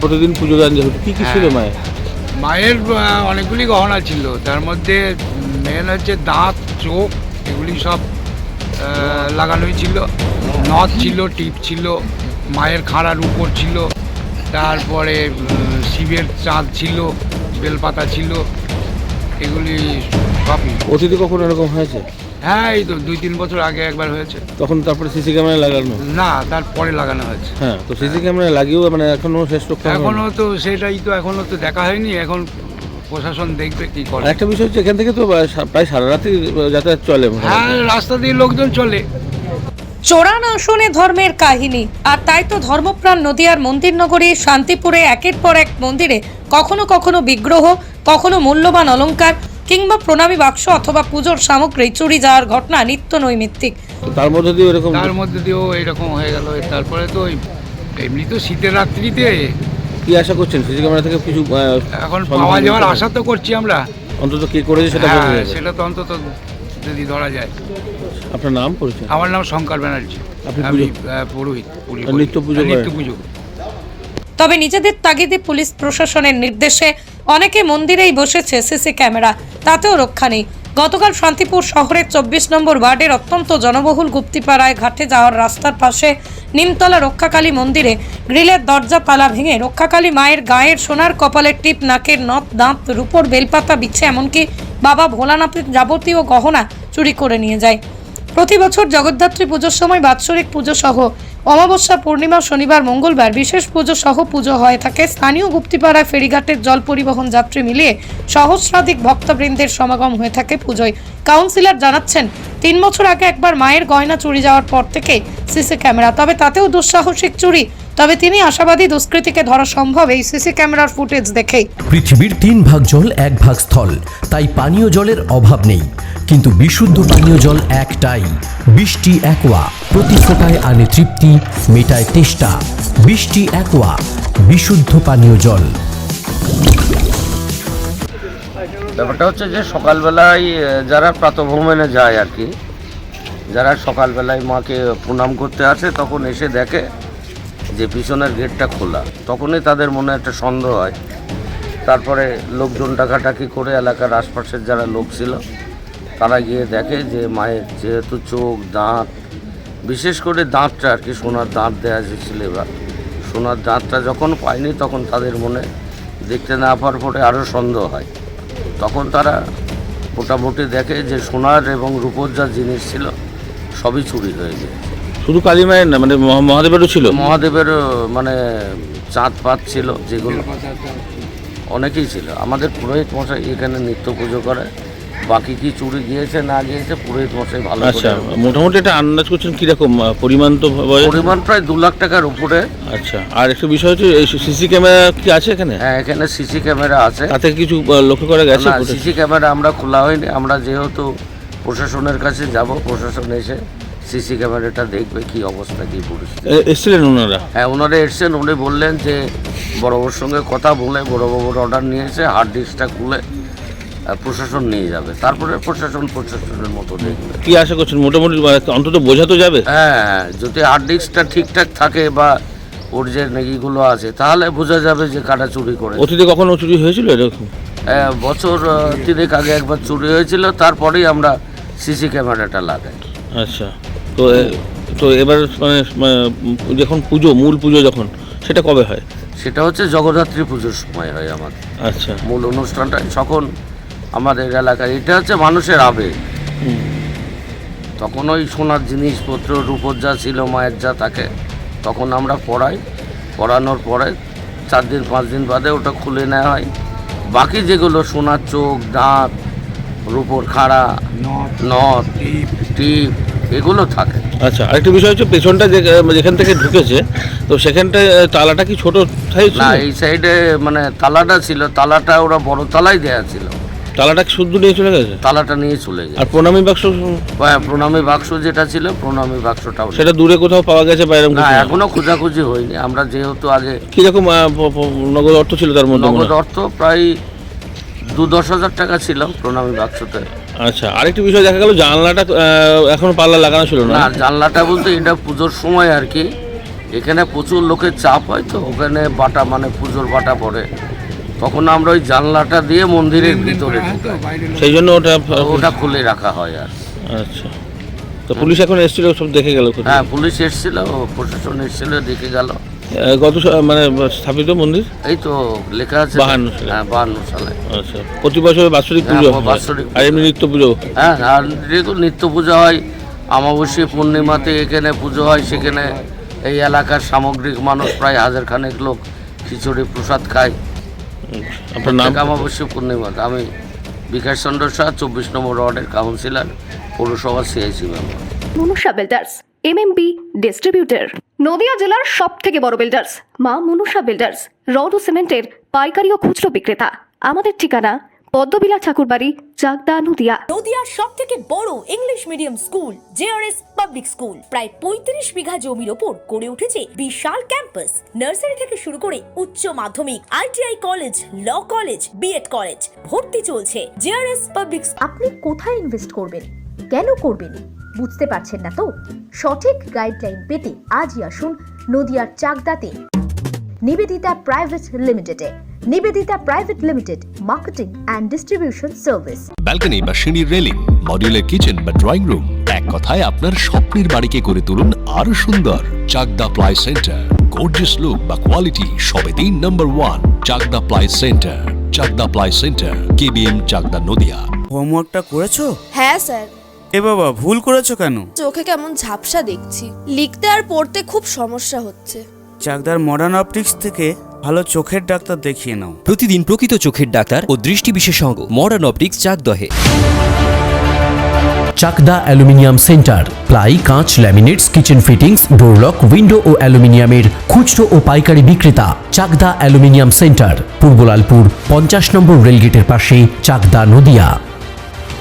প্রতিদিন পুজো গান যে হতো, কি ছিল মায়ের? মায়ের অনেকগুলি গহনা ছিল, তার মধ্যে মেন হচ্ছে দাঁত, চোখ, এগুলি সব লাগানোই ছিল। নথ ছিল, টিপ ছিল, মায়ের খাড়ার উপর ছিল, তারপরে শিবের চাঁদ ছিল, বেলপাতা ছিল, এগুলি সবই। অতীতে কখনো এরকম হয়েছে? হ্যাঁ, এই তো 2-3 বছর আগে একবার হয়েছে। তখন তারপরে সিসি ক্যামেরা লাগানো? না, তারপরে লাগানো হয়েছে। হ্যাঁ, তো সিসি ক্যামেরা লাগিয়েও মানে এখনো শেষ রক্ষা হয়নি? এখনো তো সেটাই তো এখনো তো দেখা হয়নি, এখন প্রশাসন দেখবে কি করে। একটা বিষয় হচ্ছে এখান থেকে তো প্রায় সারা রাতই যাতায়াত চলে। হ্যাঁ, রাস্তা দিয়ে লোকজন চলে। চোরান আসনে ধর্মের কাহিনী, আর তাই তো ধর্মপ্রাণ নদিয়ার মন্দির নগরী শান্তিপুরে একের পর এক মন্দিরে কখনো কখনো বিগ্রহ, কখনো মূল্যবান অলংকার কিংবা প্রণামী বাক্স অথবা পুজোর সামগ্রী চুরি যাওয়ার ঘটনা নিত্য নৈমিত্তিক। তার মধ্যে দিয়ে এরকম, তার মধ্যে দিয়েও এরকম হয়ে গেল। তারপরে তো এমনি তো শীতের রাত্রিতে কি আশা করছেন সিসি ক্যামেরা থেকে কিছু এখন পাওয়া যাওয়ার আশা তো করছি আমরা। অন্তত কি করেছে সেটা বোঝা যাবে। সেটা তো অন্তত যদি ধরা যায়। আপনার নাম পরিচয়? আমার নাম শঙ্কর ব্যানার্জি, আমি পুরোহিত। নিত্য পুজো তবে নিজেদের তাগিদে পুলিশ প্রশাসনের নির্দেশে অনেকে মন্দিরেই বসেছে সিসি ক্যামেরা, তাতেও রক্ষা নেই। গতকাল শান্তিপুর শহরের 24 নম্বর ওয়ার্ডের অত্যন্ত জনবহুল গুপ্তিপাড়ায় ঘাটে যাওয়ার রাস্তার পাশে নিমতলা রক্ষাকালী মন্দিরে গ্রিলের দরজা তালা ভেঙে রক্ষাকালী মায়ের গায়ের সোনার কপালের টিপ, নাকের নথ, দাঁত, রূপোর বেলপাতা, বিছে এমনকি বাবা ভোলানাথের যাবতীয় গহনা চুরি করে নিয়ে যায়। প্রতি বছর জগদ্ধাত্রী পুজোর সময় বাৎসরিক পুজো সহ অমাবস্যা, পূর্ণিমা, শনিবার, মঙ্গলবার বিশেষ পুজো সহ পুজো হয়ে থাকে। স্থানীয় গুপ্তিপাড়ায় ফেরিঘাটের জল পরিবহন যাত্রী মিলিয়ে সহস্রাধিক ভক্তবৃন্দের সমাগম হয়ে থাকে পুজোয়। কাউন্সিলর জানাচ্ছেন 3 বছর আগে একবার মায়ের গয়না চুরি যাওয়ার পর থেকে সিসি ক্যামেরা, তবে তাতেও দুঃসাহসিক চুরি। তবে তিনি আশাবাদী দুষ্কৃতীকে ধরা সম্ভব এই সিসি ক্যামেরার ফুটেজ দেখেই। পৃথিবীর 3 ভাগ জল 1 ভাগ স্থল, তাই পানীয় জলের অভাব নেই, কিন্তু বিশুদ্ধ পানীয় জল একটাই, বৃষ্টি অ্যাকোয়া। প্রতি ফোঁটায় আনে তৃপ্তি, মেটায় তেষ্টা। বৃষ্টি অ্যাকোয়া, বিশুদ্ধ পানীয় জল। ব্যাপারটা হচ্ছে যে সকালবেলায় যারা প্রাতঃভ্রমণে যায় আর কি, যারা সকালবেলায় মাকে প্রণাম করতে আসে, তখন এসে দেখে যে পিছনের গেটটা খোলা। তখনই তাদের মনে একটা সন্দেহ হয়। তারপরে লোকজন ডাকাডাকি করে এলাকার আশপাশের যারা লোক ছিল তারা গিয়ে দেখে যে মায়ের যেহেতু চোখ, দাঁত, বিশেষ করে দাঁতটা আর কি সোনার দাঁত দেওয়া হয়েছিল, এবার সোনার দাঁতটা যখন পায়নি তখন তাদের মনে দেখতে না পাওয়ার পরে আরও সন্দেহ হয়। তখন তারা মোটামুটি দেখে যে সোনার এবং রূপোর যা জিনিস ছিল সবই চুরি হয়ে গেছে। শুধু কালী মায়ের না, মানে মহাদেবেরও ছিল? মহাদেবেরও মানে চাঁদ পাত ছিল, যেগুলো অনেকেই ছিল। আমাদের পুরোহিত মশাই এখানে নিত্য পুজো করে, বাকি কি চুরি গিয়েছে না গিয়েছে পুরোহিত মশাই ভালো। আচ্ছা, মোটামুটি এটা আন্দাজ করছেন কিরকম পরিমাণ? তো পরিমাণ প্রায় 2 লাখ টাকার উপরে। আচ্ছা, আর একটা বিষয় হচ্ছে সিসি ক্যামেরা কি আছে এখানে? হ্যাঁ, এখানে সিসি ক্যামেরা আছে। তাতে কিছু লক্ষ্য করা গেছে? সিসি ক্যামেরা আমরা খোলা হয়নি, আমরা যেহেতু প্রশাসনের কাছে যাব, প্রশাসন এসে সিসি ক্যামেরাটা দেখবে কি অবস্থা, কি পরিস্থিতি। এসেছিলেন ওনারা? হ্যাঁ, ওনারা এসছেন। উনি বললেন যে বড়বাবুর সঙ্গে কথা বলে বড়বাবুর অর্ডার নিয়েছে, হার্ড ডিস্কটা খুলে প্রশাসন নিয়ে যাবে, তারপরে প্রশাসনের মতো দেখবে। কি আশা করছেন মোটামুটি অন্তত বোঝা তো যাবে? হ্যাঁ, যদি হার্ড ডিস্কটা ঠিকঠাক থাকে বা ওর যে নেগিগুলো আছে তাহলে বোঝা যাবে যে কাটা চুরি করে। অতীতে কখনো চুরি হয়েছিল এরকম? বছর 3 আগে একবার চুরি হয়েছিল, তারপরেই আমরা সিসি ক্যামেরাটা লাগাই। আচ্ছা, তো এবার মানে যখন পুজো, মূল পুজো যখন, সেটা কবে হয়? সেটা হচ্ছে জগদ্ধাত্রী পুজোর সময় হয় আমাদের। আচ্ছা, মূল অনুষ্ঠানটা যখন আমাদের এলাকায়, এটা হচ্ছে মানুষের আবেগ। তখন ওই সোনার জিনিসপত্র, রূপোর যা ছিল, মায়ের যা থাকে, তখন আমরা পড়ানোর পরে 4 দিন 5 দিন বাদে ওটা খুলে নেওয়া হয়। বাকি যেগুলো সোনার চোখ, দাঁত, রূপোর খাড়া, নথ, টিপ, এগুলো থাকে। আচ্ছা, আরেকটা বিষয় হচ্ছে পেছনটা যেখান থেকে ঢুকেছে, তো সেখানটায় তালাটা কি ছোট সাইজ? না, এই সাইডে মানে তালাটা ছিল, তালাটা ওরা বড় তালাই দেয়া ছিল। তালাটা শুদ্ধ নিয়ে চলে গেছে? তালাটা নিয়ে চলে গেছে। আর প্রণামী বাক্স? প্রণামী বাক্স যেটা ছিল, প্রণামী বাক্সটাও সেটা দূরে কোথাও পাওয়া গেছে বাইরে? না, এখনো খোঁজাখুঁজি হয়নি। আমরা যেহেতু আগে। কিরকম নগদ অর্থ ছিল তার মধ্যে? নগদ অর্থ প্রায় 2-10 হাজার টাকা ছিল প্রণামী বাক্সতে। আচ্ছা, আরেকটি বিষয় দেখা গেল জানলাটা এখনো পাল্লা লাগানো ছিল না? জানলাটা বলতে এটা পুজোর সময় আর কি এখানে প্রচুর লোকের চাপ হয়, তো ওখানে বাটা মানে পুজোর বাটা পড়ে, তখন আমরা ওই জানলাটা দিয়ে মন্দিরের ভিতরে ঢুকাই। সেই জন্য ওটা ওটা খুলে রাখা হয় আর। আচ্ছা, তো পুলিশ এখন এসেছিল, সব দেখে গেল? হ্যাঁ, পুলিশ এসেছিল, প্রশাসন এসেছিল, দেখে গেল। মানে স্থাপিত মন্দির এই তো লেখা আছে 52 সালে। হ্যাঁ, 52 সালে। আচ্ছা, প্রতি বছর বাৎসরিক হ্যাঁ, পুজো হয়? বাৎসরিক আর এমনি নিত্য পুজো? হ্যাঁ, আর যেহেতু নিত্য পুজো হয়, অমাবস্যা পূর্ণিমাতে এখানে পুজো হয়, সেখানে এই এলাকার সামগ্রিক মানুষ প্রায় 1000 খানেক লোক খিচুড়ি প্রসাদ খায়। আপনার নাম? অমাবস্যা পূর্ণিমাতে। আমি বিকাশ চন্দ্র শাহ, 24 নম্বর ওয়ার্ডের কাউন্সিলর, পৌরসভার CIC member. Manusha builders, MMB distributor, Nadia জেলার সব থেকে বড় বিল্ডার্স মা মনুষা বিল্ডার্স, রড ও সিমেন্টের পাইকারি ও খুচরো বিক্রেতা। আমাদের ঠিকানা পদ্মবিলা ঠাকুরবাড়ি, চাকদা, নদিয়া। নদিয়ার সব থেকে বড় English medium school JRS public school, প্রায় 35 বিঘা জমির ওপর গড়ে উঠেছে বিশাল ক্যাম্পাস। নার্সারি থেকে শুরু করে উচ্চ মাধ্যমিক, ITI college, law college, BEd college, ভর্তি চলছে। JRS public. আপনি কোথায় ইনভেস্ট করবেন, কেন করবেন, বুঝতে পারছেন না তো? সঠিক গাইডলাইন পেতে আজই আসুন নদিয়ার চাকদাতে নিবেদিতা প্রাইভেট লিমিটেডে। Nivedita private limited, marketing and distribution service. Balcony বা সিঁড়ির রেলিং, মডিউলার কিচেন বা ড্রয়িং রুম, এক কথায় আপনার স্বপ্নের বাড়িকে করে তুলুন আরো সুন্দর। Chakdah ply centre, gorgeous look বা কোয়ালিটি সবে 3 number 1 Chakdah ply centre. Chakdah ply centre, KBM, Chakdah, Nadia. হোমওয়ার্কটা করেছো? হ্যাঁ স্যার। এ বাবা, ভুল করেছো কেন? চোখে কেমন ঝাপসা দেখছি, লিখতে আর পড়তে খুব সমস্যা হচ্ছে। চাকদার মডার্ন অপটিক্স থেকে ভালো চোখের ডাক্তার দেখিয়ে নাও। প্রতিদিন প্রকৃত চোখের ডাক্তার ও দৃষ্টি বিশেষজ্ঞ মডার্ন অপটিক্স, চাকদহে। চাকদা অ্যালুমিনিয়াম সেন্টার, প্লাই, কাঁচ, laminates, kitchen fittings, door lock, window ও অ্যালুমিনিয়ামের খুচরো ও পাইকারি বিক্রেতা। Chakdah aluminium centre, Purbalalpur 50 number রেলগেটের পাশে, চাকদা, নদিয়া।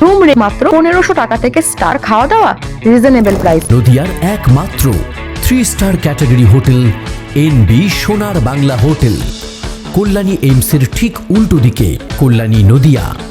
রুম রে মাত্র 1500 টাকা থেকে স্টার, খাওয়া দাওয়া রিজনেবল প্রাইস। নদিয়ার একমাত্র 3 স্টার ক্যাটাগরি হোটেল এনবি সোনার বাংলা হোটেল, কল্যাণী এইমসের ঠিক উল্টো দিকে, কল্যাণী, নদিয়া।